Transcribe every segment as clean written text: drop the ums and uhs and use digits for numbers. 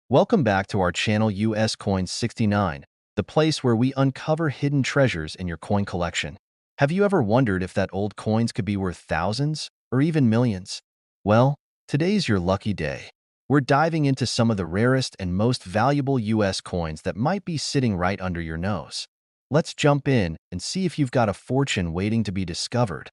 Welcome back to our channel US Coins 69, the place where we uncover hidden treasures in your coin collection. Have you ever wondered if that old coins could be worth thousands or even millions? Well, today's your lucky day. We're diving into some of the rarest and most valuable US coins that might be sitting right under your nose. Let's jump in and see if you've got a fortune waiting to be discovered.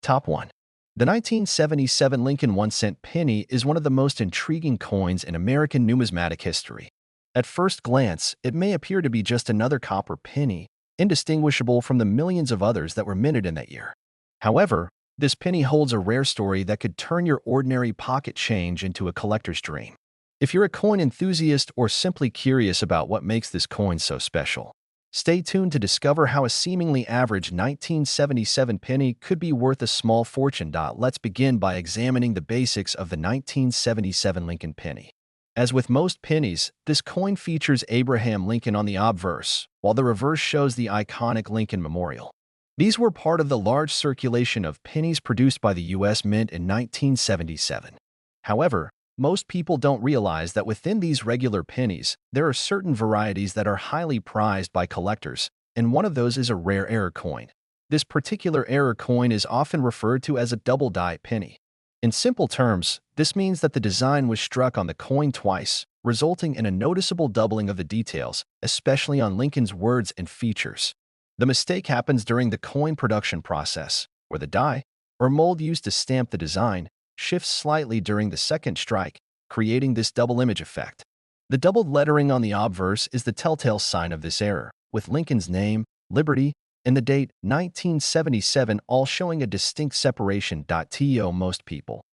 Top 1. The 1977 Lincoln 1-cent penny is one of the most intriguing coins in American numismatic history. At first glance, it may appear to be just another copper penny, indistinguishable from the millions of others that were minted in that year. However, this penny holds a rare story that could turn your ordinary pocket change into a collector's dream. If you're a coin enthusiast or simply curious about what makes this coin so special, stay tuned to discover how a seemingly average 1977 penny could be worth a small fortune. Let's begin by examining the basics of the 1977 Lincoln penny. As with most pennies, this coin features Abraham Lincoln on the obverse, while the reverse shows the iconic Lincoln Memorial. These were part of the large circulation of pennies produced by the U.S. Mint in 1977. However, most people don't realize that within these regular pennies, there are certain varieties that are highly prized by collectors, and one of those is a rare error coin. This particular error coin is often referred to as a double-die penny. In simple terms, this means that the design was struck on the coin twice, resulting in a noticeable doubling of the details, especially on Lincoln's words and features. The mistake happens during the coin production process, where the die, or mold used to stamp the design, shifts slightly during the second strike, creating this double image effect. The doubled lettering on the obverse is the telltale sign of this error, with Lincoln's name, Liberty, and the date 1977 all showing a distinct separation. To most people,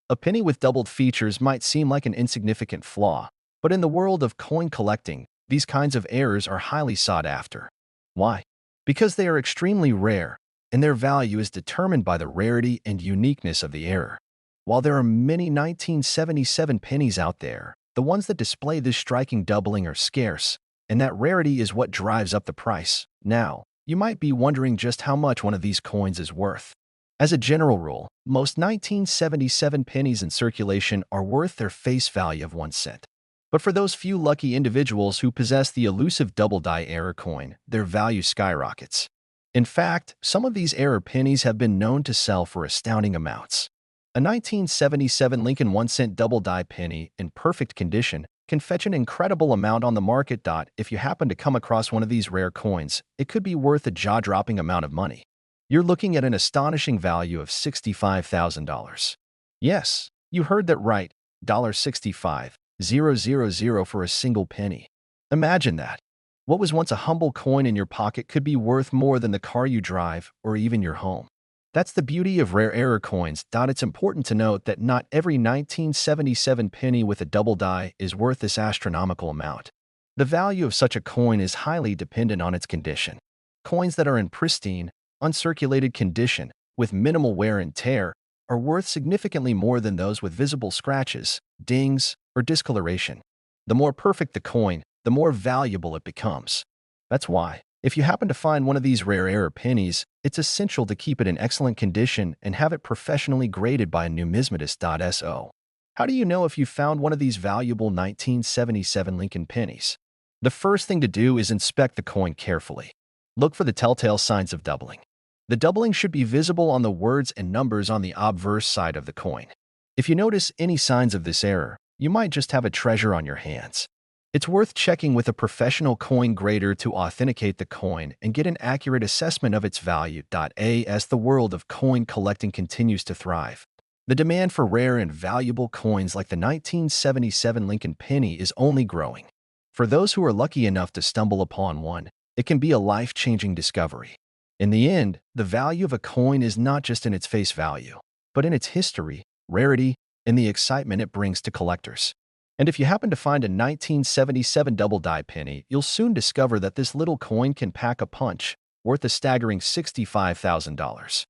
a penny with doubled features might seem like an insignificant flaw, but in the world of coin collecting, these kinds of errors are highly sought after. Why? Because they are extremely rare, and their value is determined by the rarity and uniqueness of the error. While there are many 1977 pennies out there, the ones that display this striking doubling are scarce, and that rarity is what drives up the price. Now, you might be wondering just how much one of these coins is worth. As a general rule, most 1977 pennies in circulation are worth their face value of 1 cent. But for those few lucky individuals who possess the elusive double-die error coin, their value skyrockets. In fact, some of these error pennies have been known to sell for astounding amounts. A 1977 Lincoln 1-cent double-die penny in perfect condition can fetch an incredible amount on the market. If you happen to come across one of these rare coins, it could be worth a jaw-dropping amount of money. You're looking at an astonishing value of $65,000. Yes, you heard that right, $65,000 for a single penny. Imagine that. What was once a humble coin in your pocket could be worth more than the car you drive or even your home. That's the beauty of rare error coins. It's important to note that not every 1977 penny with a double die is worth this astronomical amount. The value of such a coin is highly dependent on its condition. Coins that are in pristine, uncirculated condition, with minimal wear and tear, are worth significantly more than those with visible scratches, dings, or discoloration. The more perfect the coin, the more valuable it becomes. That's why, if you happen to find one of these rare error pennies, it's essential to keep it in excellent condition and have it professionally graded by a numismatist. How do you know if you found one of these valuable 1977 Lincoln pennies? The first thing to do is inspect the coin carefully. Look for the telltale signs of doubling. The doubling should be visible on the words and numbers on the obverse side of the coin. If you notice any signs of this error, you might just have a treasure on your hands. It's worth checking with a professional coin grader to authenticate the coin and get an accurate assessment of its value. As the world of coin collecting continues to thrive, the demand for rare and valuable coins like the 1977 Lincoln penny is only growing. For those who are lucky enough to stumble upon one, it can be a life-changing discovery. In the end, the value of a coin is not just in its face value, but in its history, rarity, and the excitement it brings to collectors. And if you happen to find a 1977 double-die penny, you'll soon discover that this little coin can pack a punch, worth a staggering $65,000.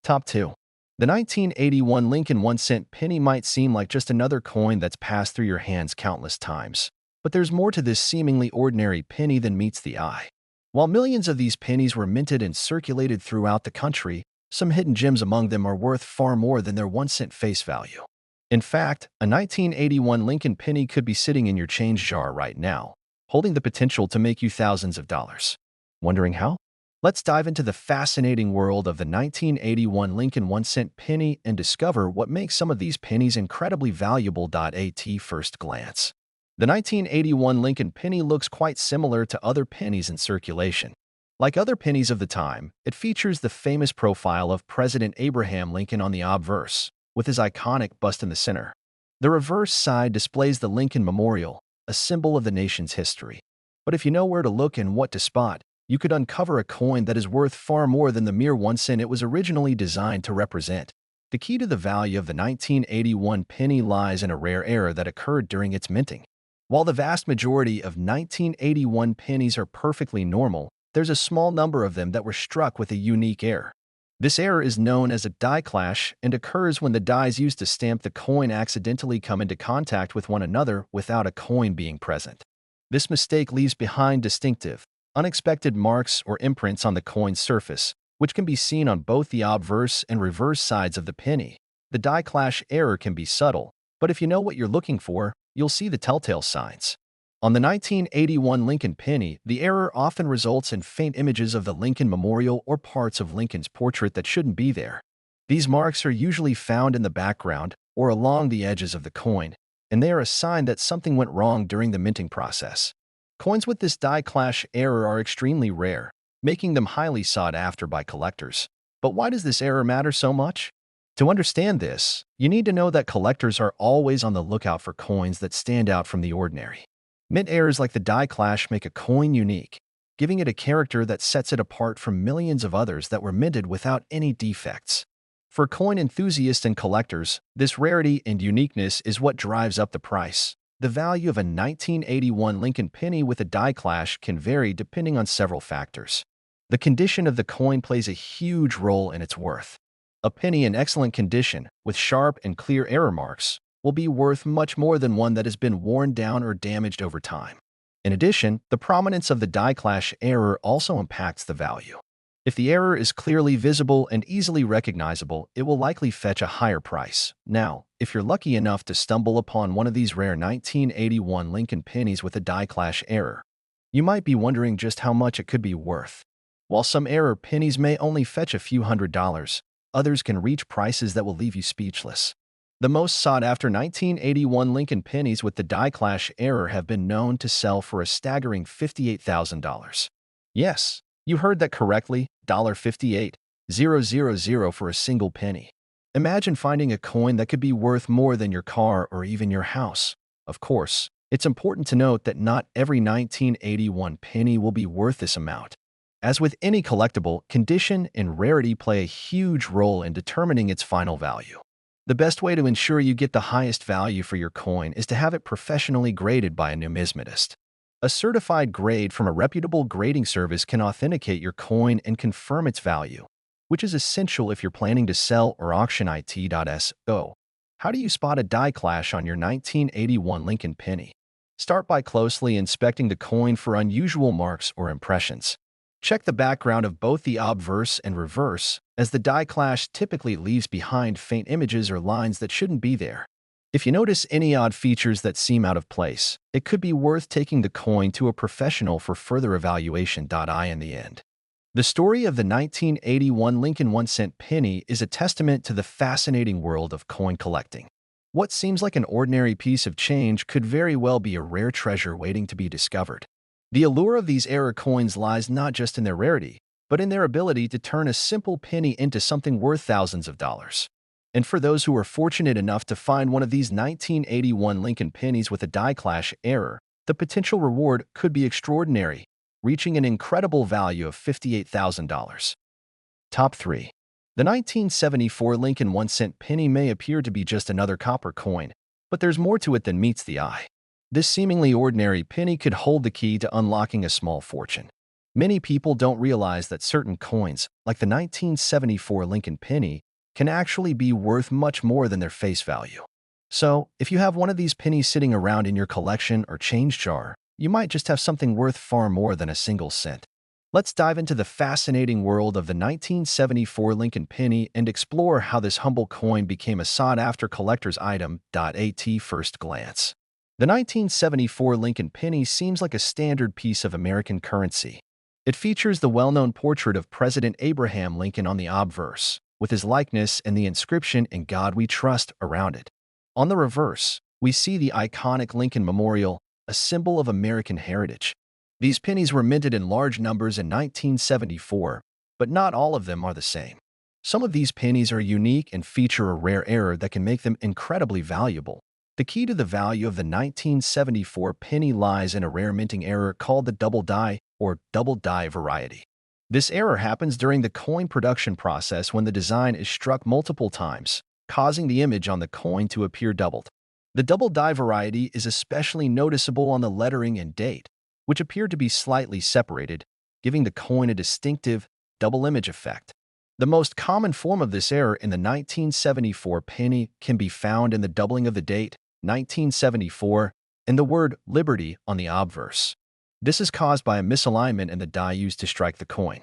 Top 2. The 1981 Lincoln 1-cent penny might seem like just another coin that's passed through your hands countless times. But there's more to this seemingly ordinary penny than meets the eye. While millions of these pennies were minted and circulated throughout the country, some hidden gems among them are worth far more than their 1-cent face value. In fact, a 1981 Lincoln penny could be sitting in your change jar right now, holding the potential to make you thousands of dollars. Wondering how? Let's dive into the fascinating world of the 1981 Lincoln 1-cent penny and discover what makes some of these pennies incredibly valuable. At first glance, the 1981 Lincoln penny looks quite similar to other pennies in circulation. Like other pennies of the time, it features the famous profile of President Abraham Lincoln on the obverse, with his iconic bust in the center. The reverse side displays the Lincoln Memorial, a symbol of the nation's history. But if you know where to look and what to spot, you could uncover a coin that is worth far more than the mere 1 cent it was originally designed to represent. The key to the value of the 1981 penny lies in a rare error that occurred during its minting. While the vast majority of 1981 pennies are perfectly normal, there's a small number of them that were struck with a unique error. This error is known as a die clash and occurs when the dies used to stamp the coin accidentally come into contact with one another without a coin being present. This mistake leaves behind distinctive, unexpected marks or imprints on the coin's surface, which can be seen on both the obverse and reverse sides of the penny. The die clash error can be subtle, but if you know what you're looking for, you'll see the telltale signs. On the 1981 Lincoln penny, the error often results in faint images of the Lincoln Memorial or parts of Lincoln's portrait that shouldn't be there. These marks are usually found in the background or along the edges of the coin, and they are a sign that something went wrong during the minting process. Coins with this die clash error are extremely rare, making them highly sought after by collectors. But why does this error matter so much? To understand this, you need to know that collectors are always on the lookout for coins that stand out from the ordinary. Mint errors like the die clash make a coin unique, giving it a character that sets it apart from millions of others that were minted without any defects. For coin enthusiasts and collectors, this rarity and uniqueness is what drives up the price. The value of a 1981 Lincoln penny with a die clash can vary depending on several factors. The condition of the coin plays a huge role in its worth. A penny in excellent condition, with sharp and clear error marks, will be worth much more than one that has been worn down or damaged over time. In addition, the prominence of the die clash error also impacts the value. If the error is clearly visible and easily recognizable, it will likely fetch a higher price. Now, if you're lucky enough to stumble upon one of these rare 1981 Lincoln pennies with a die clash error, you might be wondering just how much it could be worth. While some error pennies may only fetch a few $100s, others can reach prices that will leave you speechless. The most sought-after 1981 Lincoln pennies with the die clash error have been known to sell for a staggering $58,000. Yes, you heard that correctly, $58,000 for a single penny. Imagine finding a coin that could be worth more than your car or even your house. Of course, it's important to note that not every 1981 penny will be worth this amount. As with any collectible, condition and rarity play a huge role in determining its final value. The best way to ensure you get the highest value for your coin is to have it professionally graded by a numismatist. A certified grade from a reputable grading service can authenticate your coin and confirm its value, which is essential if you're planning to sell or auction it.so. How do you spot a die clash on your 1981 Lincoln penny? Start by closely inspecting the coin for unusual marks or impressions. Check the background of both the obverse and reverse, as the die clash typically leaves behind faint images or lines that shouldn't be there. If you notice any odd features that seem out of place, it could be worth taking the coin to a professional for further evaluation. In the end, the story of the 1981 Lincoln 1-cent penny is a testament to the fascinating world of coin collecting. What seems like an ordinary piece of change could very well be a rare treasure waiting to be discovered. The allure of these error coins lies not just in their rarity, but in their ability to turn a simple penny into something worth thousands of dollars. And for those who are fortunate enough to find one of these 1981 Lincoln pennies with a die clash error, the potential reward could be extraordinary, reaching an incredible value of $58,000. Top 3. The 1974 Lincoln 1-cent penny may appear to be just another copper coin, but there's more to it than meets the eye. This seemingly ordinary penny could hold the key to unlocking a small fortune. Many people don't realize that certain coins, like the 1974 Lincoln penny, can actually be worth much more than their face value. So, if you have one of these pennies sitting around in your collection or change jar, you might just have something worth far more than a single cent. Let's dive into the fascinating world of the 1974 Lincoln penny and explore how this humble coin became a sought-after collector's item. At first glance, the 1974 Lincoln penny seems like a standard piece of American currency. It features the well-known portrait of President Abraham Lincoln on the obverse, with his likeness and the inscription "In God We Trust" around it. On the reverse, we see the iconic Lincoln Memorial, a symbol of American heritage. These pennies were minted in large numbers in 1974, but not all of them are the same. Some of these pennies are unique and feature a rare error that can make them incredibly valuable. The key to the value of the 1974 penny lies in a rare minting error called the double die or double die variety. This error happens during the coin production process when the design is struck multiple times, causing the image on the coin to appear doubled. The double die variety is especially noticeable on the lettering and date, which appear to be slightly separated, giving the coin a distinctive double image effect. The most common form of this error in the 1974 penny can be found in the doubling of the date, 1974, and the word liberty on the obverse. This is caused by a misalignment in the die used to strike the coin.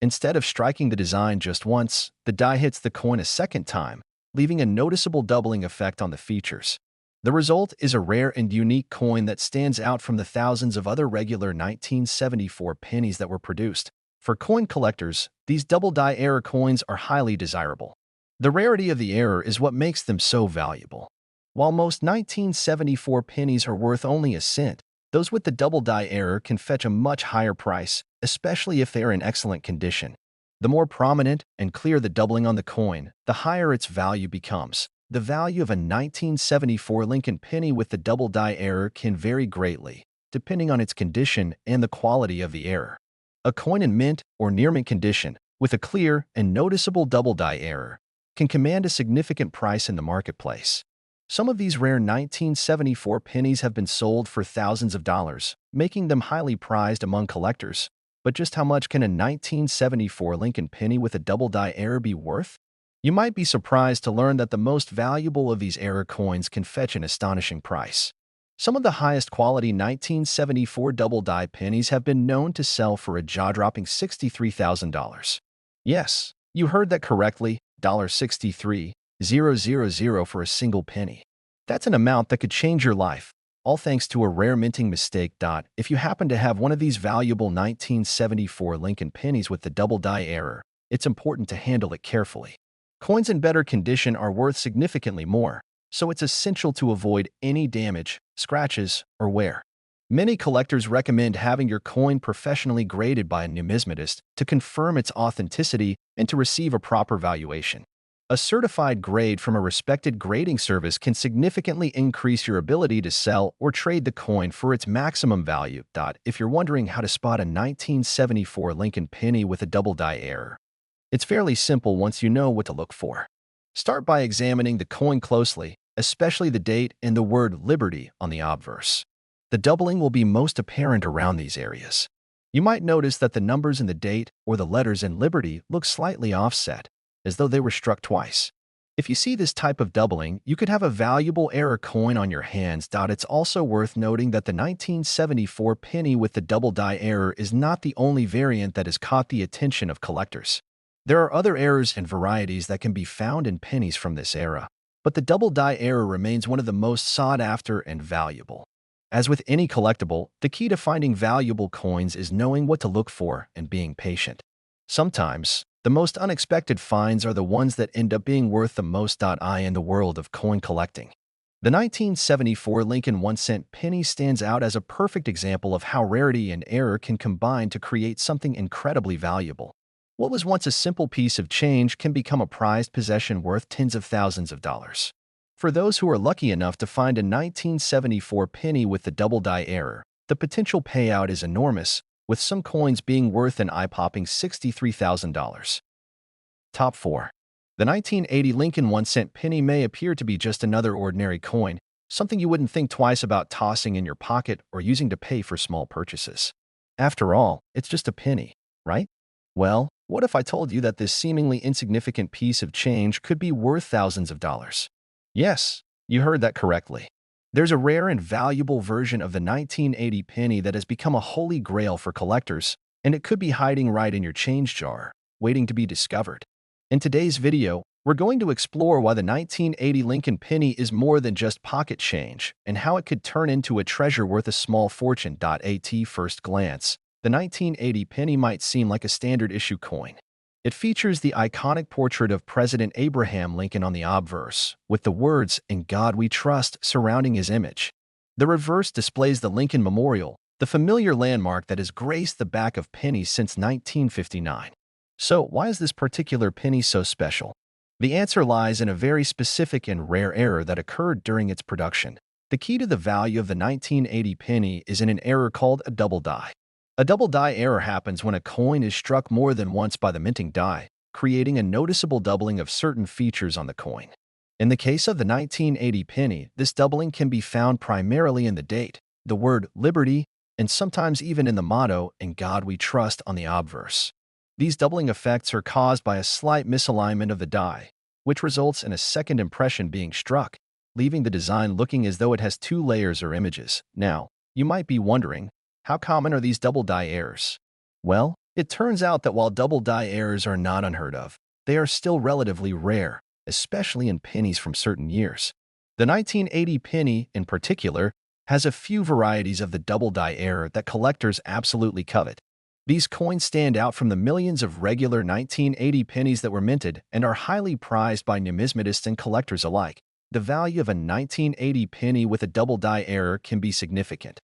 Instead of striking the design just once, the die hits the coin a second time, leaving a noticeable doubling effect on the features. The result is a rare and unique coin that stands out from the thousands of other regular 1974 pennies that were produced. For coin collectors, these double die error coins are highly desirable. The rarity of the error is what makes them so valuable. While most 1974 pennies are worth only a cent, those with the double die error can fetch a much higher price, especially if they are in excellent condition. The more prominent and clear the doubling on the coin, the higher its value becomes. The value of a 1974 Lincoln penny with the double die error can vary greatly, depending on its condition and the quality of the error. A coin in mint or near mint condition, with a clear and noticeable double die error, can command a significant price in the marketplace. Some of these rare 1974 pennies have been sold for thousands of dollars, making them highly prized among collectors. But just how much can a 1974 Lincoln penny with a double die error be worth? You might be surprised to learn that the most valuable of these error coins can fetch an astonishing price. Some of the highest quality 1974 double die pennies have been known to sell for a jaw-dropping $63,000. Yes, you heard that correctly, $63,000 for a single penny. That's an amount that could change your life, all thanks to a rare minting mistake. If you happen to have one of these valuable 1974 Lincoln pennies with the double die error, it's important to handle it carefully. Coins in better condition are worth significantly more, so it's essential to avoid any damage, scratches, or wear. Many collectors recommend having your coin professionally graded by a numismatist to confirm its authenticity and to receive a proper valuation. A certified grade from a respected grading service can significantly increase your ability to sell or trade the coin for its maximum value. If you're wondering how to spot a 1974 Lincoln penny with a double die error, it's fairly simple once you know what to look for. Start by examining the coin closely, especially the date and the word liberty on the obverse. The doubling will be most apparent around these areas. You might notice that the numbers in the date or the letters in liberty look slightly offset, as though they were struck twice. If you see this type of doubling, you could have a valuable error coin on your hands. It's also worth noting that the 1974 penny with the double die error is not the only variant that has caught the attention of collectors. There are other errors and varieties that can be found in pennies from this era, but the double die error remains one of the most sought after and valuable. As with any collectible, the key to finding valuable coins is knowing what to look for and being patient. Sometimes, the most unexpected finds are the ones that end up being worth the most. In the world of coin collecting, the 1974 Lincoln 1-cent penny stands out as a perfect example of how rarity and error can combine to create something incredibly valuable. What was once a simple piece of change can become a prized possession worth tens of thousands of dollars. For those who are lucky enough to find a 1974 penny with the double die error, the potential payout is enormous, with some coins being worth an eye-popping $63,000. Top 4. The 1980 Lincoln 1-cent penny may appear to be just another ordinary coin, something you wouldn't think twice about tossing in your pocket or using to pay for small purchases. After all, it's just a penny, right? Well, what if I told you that this seemingly insignificant piece of change could be worth thousands of dollars? Yes, you heard that correctly. There's a rare and valuable version of the 1980 penny that has become a holy grail for collectors, and it could be hiding right in your change jar, waiting to be discovered. In today's video, we're going to explore why the 1980 Lincoln penny is more than just pocket change and how it could turn into a treasure worth a small fortune. At first glance, the 1980 penny might seem like a standard issue coin. It features the iconic portrait of President Abraham Lincoln on the obverse, with the words, "In God We Trust," surrounding his image. The reverse displays the Lincoln Memorial, the familiar landmark that has graced the back of pennies since 1959. So, why is this particular penny so special? The answer lies in a very specific and rare error that occurred during its production. The key to the value of the 1980 penny is in an error called a double die. A double die error happens when a coin is struck more than once by the minting die, creating a noticeable doubling of certain features on the coin. In the case of the 1980 penny, this doubling can be found primarily in the date, the word liberty, and sometimes even in the motto, "In God We Trust," on the obverse. These doubling effects are caused by a slight misalignment of the die, which results in a second impression being struck, leaving the design looking as though it has two layers or images. Now, you might be wondering, how common are these double die errors? Well, it turns out that while double die errors are not unheard of, they are still relatively rare, especially in pennies from certain years. The 1980 penny, in particular, has a few varieties of the double die error that collectors absolutely covet. These coins stand out from the millions of regular 1980 pennies that were minted and are highly prized by numismatists and collectors alike. The value of a 1980 penny with a double die error can be significant,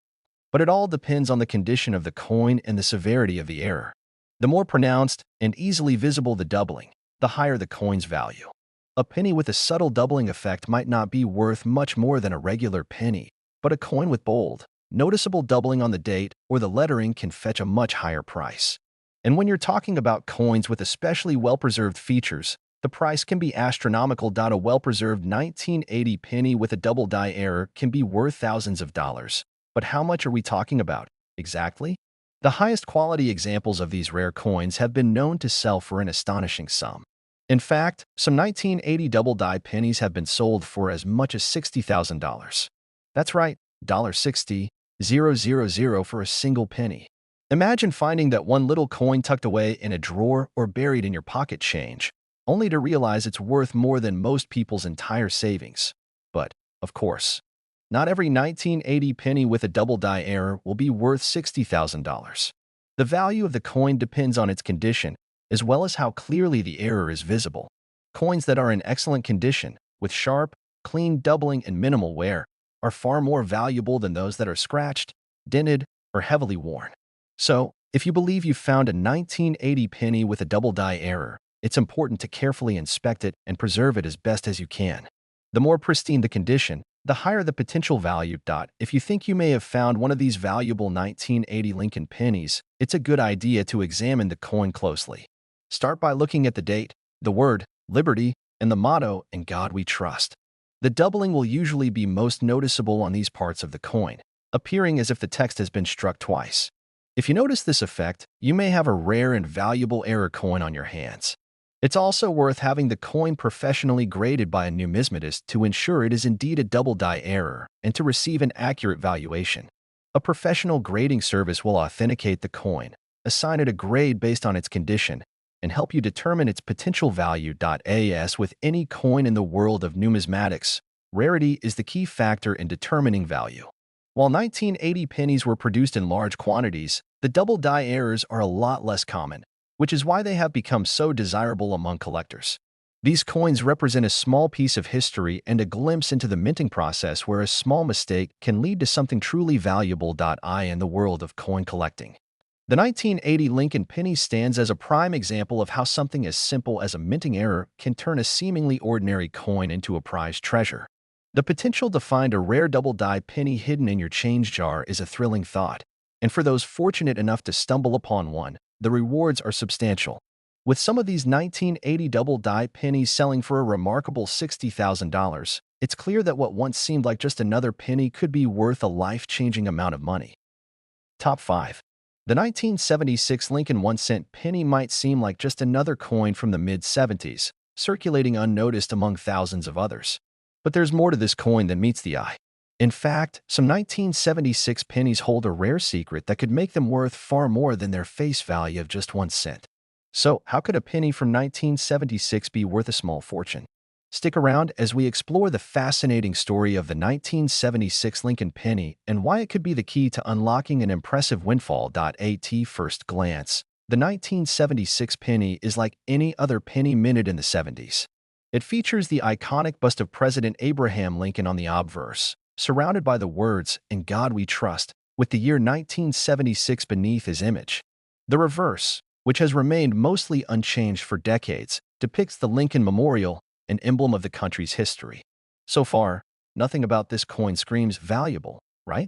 but it all depends on the condition of the coin and the severity of the error. The more pronounced and easily visible the doubling, the higher the coin's value. A penny with a subtle doubling effect might not be worth much more than a regular penny, but a coin with bold, noticeable doubling on the date or the lettering can fetch a much higher price. And when you're talking about coins with especially well-preserved features, the price can be astronomical. A well-preserved 1980 penny with a double die error can be worth thousands of dollars. But how much are we talking about, exactly? The highest quality examples of these rare coins have been known to sell for an astonishing sum. In fact, some 1980 double die pennies have been sold for as much as $60,000. That's right, $60,000 for a single penny. Imagine finding that one little coin tucked away in a drawer or buried in your pocket change, only to realize it's worth more than most people's entire savings. But, of course, not every 1980 penny with a double die error will be worth $60,000. The value of the coin depends on its condition, as well as how clearly the error is visible. Coins that are in excellent condition, with sharp, clean doubling and minimal wear, are far more valuable than those that are scratched, dented, or heavily worn. So, if you believe you found a 1980 penny with a double die error, it's important to carefully inspect it and preserve it as best as you can. The more pristine the condition, the higher the potential value. If you think you may have found one of these valuable 1980 Lincoln pennies, it's a good idea to examine the coin closely. Start by looking at the date, the word, liberty, and the motto, "In God We Trust." The doubling will usually be most noticeable on these parts of the coin, appearing as if the text has been struck twice. If you notice this effect, you may have a rare and valuable error coin on your hands. It's also worth having the coin professionally graded by a numismatist to ensure it is indeed a double die error and to receive an accurate valuation. A professional grading service will authenticate the coin, assign it a grade based on its condition, and help you determine its potential value. As with any coin in the world of numismatics, rarity is the key factor in determining value. While 1980 pennies were produced in large quantities, the double die errors are a lot less common, which is why they have become so desirable among collectors. These coins represent a small piece of history and a glimpse into the minting process where a small mistake can lead to something truly valuable. In the world of coin collecting, the 1980 Lincoln penny stands as a prime example of how something as simple as a minting error can turn a seemingly ordinary coin into a prized treasure. The potential to find a rare double die penny hidden in your change jar is a thrilling thought, and for those fortunate enough to stumble upon one, the rewards are substantial. With some of these 1980 double die pennies selling for a remarkable $60,000, it's clear that what once seemed like just another penny could be worth a life-changing amount of money. Top 5. The 1976 Lincoln 1-cent penny might seem like just another coin from the mid-70s, circulating unnoticed among thousands of others. But there's more to this coin than meets the eye. In fact, some 1976 pennies hold a rare secret that could make them worth far more than their face value of just 1 cent. So, how could a penny from 1976 be worth a small fortune? Stick around as we explore the fascinating story of the 1976 Lincoln penny and why it could be the key to unlocking an impressive windfall. At first glance, the 1976 penny is like any other penny minted in the 70s. It features the iconic bust of President Abraham Lincoln on the obverse, surrounded by the words, "In God We Trust," with the year 1976 beneath his image. The reverse, which has remained mostly unchanged for decades, depicts the Lincoln Memorial, an emblem of the country's history. So far, nothing about this coin screams valuable, right?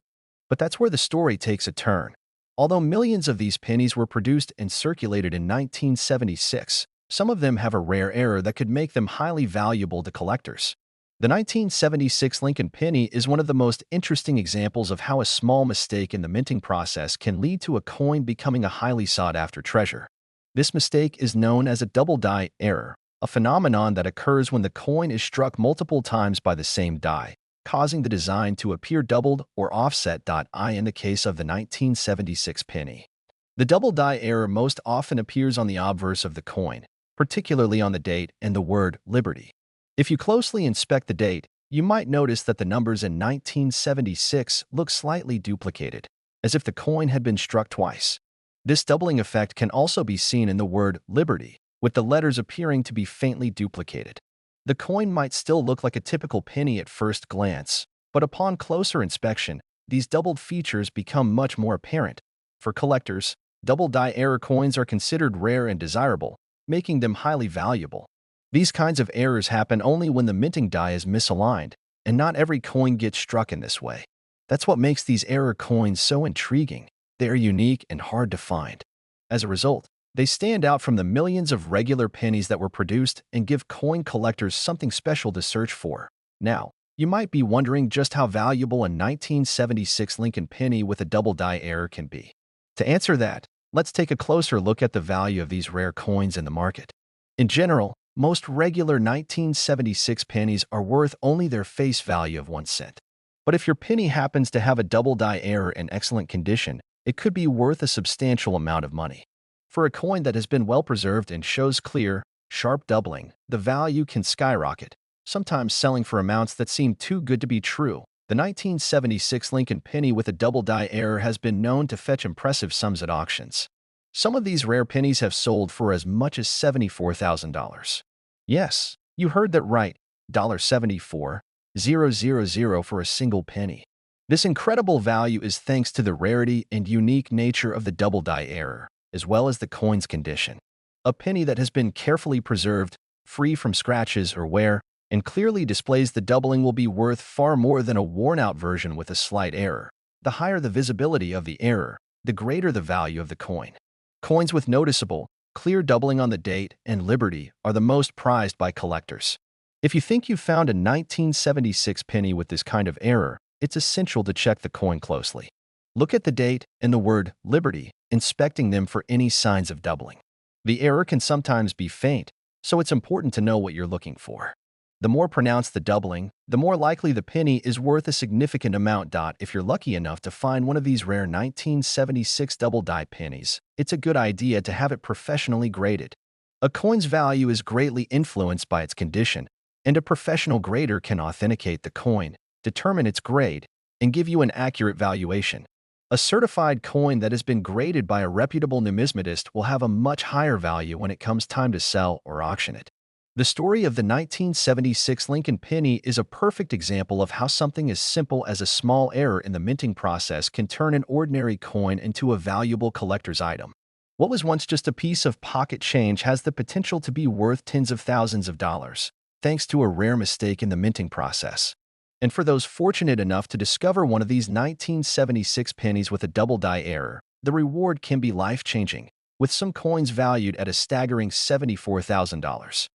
But that's where the story takes a turn. Although millions of these pennies were produced and circulated in 1976, some of them have a rare error that could make them highly valuable to collectors. The 1976 Lincoln penny is one of the most interesting examples of how a small mistake in the minting process can lead to a coin becoming a highly sought-after treasure. This mistake is known as a double die error, a phenomenon that occurs when the coin is struck multiple times by the same die, causing the design to appear doubled or offset. In the case of the 1976 penny, the double die error most often appears on the obverse of the coin, particularly on the date and the word Liberty. If you closely inspect the date, you might notice that the numbers in 1976 look slightly duplicated, as if the coin had been struck twice. This doubling effect can also be seen in the word Liberty, with the letters appearing to be faintly duplicated. The coin might still look like a typical penny at first glance, but upon closer inspection, these doubled features become much more apparent. For collectors, double die error coins are considered rare and desirable, making them highly valuable. These kinds of errors happen only when the minting die is misaligned, and not every coin gets struck in this way. That's what makes these error coins so intriguing. They are unique and hard to find. As a result, they stand out from the millions of regular pennies that were produced and give coin collectors something special to search for. Now, you might be wondering just how valuable a 1976 Lincoln penny with a double die error can be. To answer that, let's take a closer look at the value of these rare coins in the market. In general, most regular 1976 pennies are worth only their face value of 1 cent. But if your penny happens to have a double die error in excellent condition, it could be worth a substantial amount of money. For a coin that has been well preserved and shows clear, sharp doubling, the value can skyrocket, sometimes selling for amounts that seem too good to be true. The 1976 Lincoln penny with a double die error has been known to fetch impressive sums at auctions. Some of these rare pennies have sold for as much as $74,000. Yes, you heard that right, $74,000 for a single penny. This incredible value is thanks to the rarity and unique nature of the double die error, as well as the coin's condition. A penny that has been carefully preserved, free from scratches or wear, and clearly displays the doubling will be worth far more than a worn-out version with a slight error. The higher the visibility of the error, the greater the value of the coin. Coins with noticeable, clear doubling on the date and Liberty are the most prized by collectors. If you think you've found a 1976 penny with this kind of error, it's essential to check the coin closely. Look at the date and the word Liberty, inspecting them for any signs of doubling. The error can sometimes be faint, so it's important to know what you're looking for. The more pronounced the doubling, the more likely the penny is worth a significant amount. If you're lucky enough to find one of these rare 1976 double die pennies, it's a good idea to have it professionally graded. A coin's value is greatly influenced by its condition, and a professional grader can authenticate the coin, determine its grade, and give you an accurate valuation. A certified coin that has been graded by a reputable numismatist will have a much higher value when it comes time to sell or auction it. The story of the 1976 Lincoln penny is a perfect example of how something as simple as a small error in the minting process can turn an ordinary coin into a valuable collector's item. What was once just a piece of pocket change has the potential to be worth tens of thousands of dollars, thanks to a rare mistake in the minting process. And for those fortunate enough to discover one of these 1976 pennies with a double die error, the reward can be life-changing, with some coins valued at a staggering $74,000.